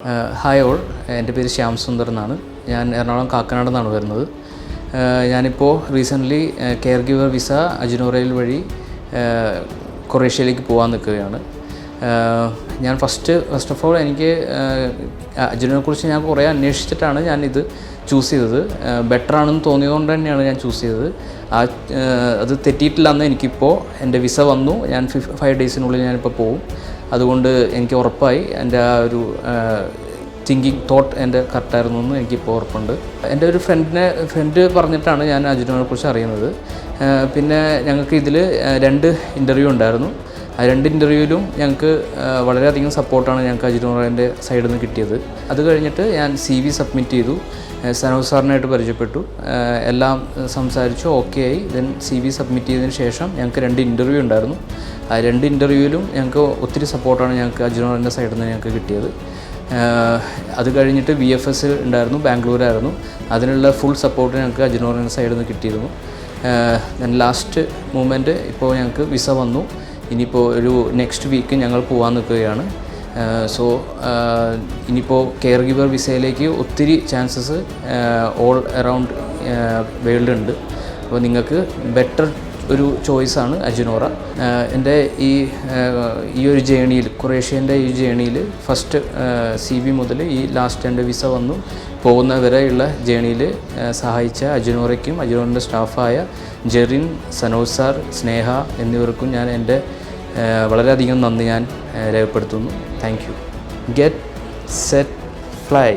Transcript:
Hi all, എൻ്റെ പേര് ശ്യാം സുന്ദർ എന്നാണ്. ഞാൻ എറണാകുളം കാക്കനാട് നിന്നാണ് വരുന്നത്. ഞാനിപ്പോൾ റീസെൻ്റ്ലി കെയർ ഗിവർ വിസ അജ്നോറയിൽ വഴി കൊറേഷ്യയിലേക്ക് പോകാൻ നിൽക്കുകയാണ്. ഞാൻ ഫസ്റ്റ് ഓഫ് ഓൾ എനിക്ക് അജ്നോറയെക്കുറിച്ച് ഞാൻ കുറേ അന്വേഷിച്ചിട്ടാണ് ഞാനിത് ചൂസ് ചെയ്തത്. ബെറ്ററാണെന്ന് തോന്നിയതുകൊണ്ട് തന്നെയാണ് ഞാൻ ചൂസ് ചെയ്തത്. അത് തെറ്റിയിട്ടില്ലെന്ന് എനിക്കിപ്പോൾ എൻ്റെ വിസ വന്നു. ഞാൻ 5 ഡേയ്സിനുള്ളിൽ ഞാനിപ്പോൾ പോകും. അതുകൊണ്ട് എനിക്ക് ഉറപ്പായി എൻ്റെ ആ ഒരു തോട്ട് എൻ്റെ കറക്റ്റായിരുന്നു എന്ന് എനിക്കിപ്പോൾ ഉറപ്പുണ്ട്. എൻ്റെ ഒരു ഫ്രണ്ട് പറഞ്ഞിട്ടാണ് ഞാൻ അജ്നോറയെക്കുറിച്ച് അറിയുന്നത്. പിന്നെ ഞങ്ങൾക്ക് ഇതിൽ 2 ഇൻ്റർവ്യൂ ഉണ്ടായിരുന്നു. ആ 2 ഇൻ്റർവ്യൂവിലും ഞങ്ങൾക്ക് വളരെയധികം സപ്പോർട്ടാണ് ഞങ്ങൾക്ക് അജ്നോറേൻ്റെ സൈഡിൽ നിന്ന് കിട്ടിയത്. അത് കഴിഞ്ഞിട്ട് ഞാൻ CV സബ്മിറ്റ് ചെയ്തു. സനോജ് സാറിനായിട്ട് പരിചയപ്പെട്ടു. എല്ലാം സംസാരിച്ചു, ഓക്കെ ആയി. ദെൻ CV സബ്മിറ്റ് ചെയ്തതിന് ശേഷം ഞങ്ങൾക്ക് 2 ഇൻ്റർവ്യൂ ഉണ്ടായിരുന്നു. ആ 2 ഇൻ്റർവ്യൂവിലും ഞങ്ങൾക്ക് ഒത്തിരി സപ്പോർട്ടാണ് ഞങ്ങൾക്ക് അജ്നോറേൻ്റെ സൈഡിൽ നിന്ന് ഞങ്ങൾക്ക് കിട്ടിയത്. അത് കഴിഞ്ഞിട്ട് VFS ഉണ്ടായിരുന്നു, ബാംഗ്ലൂരായിരുന്നു. അതിനുള്ള ഫുൾ സപ്പോർട്ട് ഞങ്ങൾക്ക് അജ്നോറേൻ്റെ സൈഡിൽ നിന്ന് കിട്ടിയിരുന്നു. ദെൻ ലാസ്റ്റ് മൂമെൻറ്റ് ഇപ്പോൾ ഞങ്ങൾക്ക് വിസ വന്നു. ഇനിയിപ്പോൾ ഒരു നെക്സ്റ്റ് വീക്ക് ഞങ്ങൾ പോകാൻ നിൽക്കുകയാണ്. സോ ഇനിയിപ്പോൾ കെയർ ഗിവർ വിസയിലേക്ക് ഒത്തിരി ചാൻസസ് ഓൾ അറൗണ്ട് വേൾഡ് ഉണ്ട്. അപ്പോൾ നിങ്ങൾക്ക് ബെറ്റർ ഒരു ചോയ്സാണ് അജ്നോറ. എൻ്റെ ഈ ഒരു ജേണിയിൽ, കൊറേഷ്യൻ്റെ ഈ ജേണിയിൽ ഫസ്റ്റ് CV മുതൽ ഈ ലാസ്റ്റ് എൻ്റെ വിസ വന്നു പോകുന്ന വരെയുള്ള ജേണിയിൽ സഹായിച്ച അജ്നോറയ്ക്കും അജ്നോറിൻ്റെ സ്റ്റാഫായ ജെറിൻ, സനോജ് സാർ, സ്നേഹ എന്നിവർക്കും ഞാൻ എൻ്റെ വളരെയധികം നന്ദി ഞാൻ രേഖപ്പെടുത്തുന്നു. Thank you. Get set fly.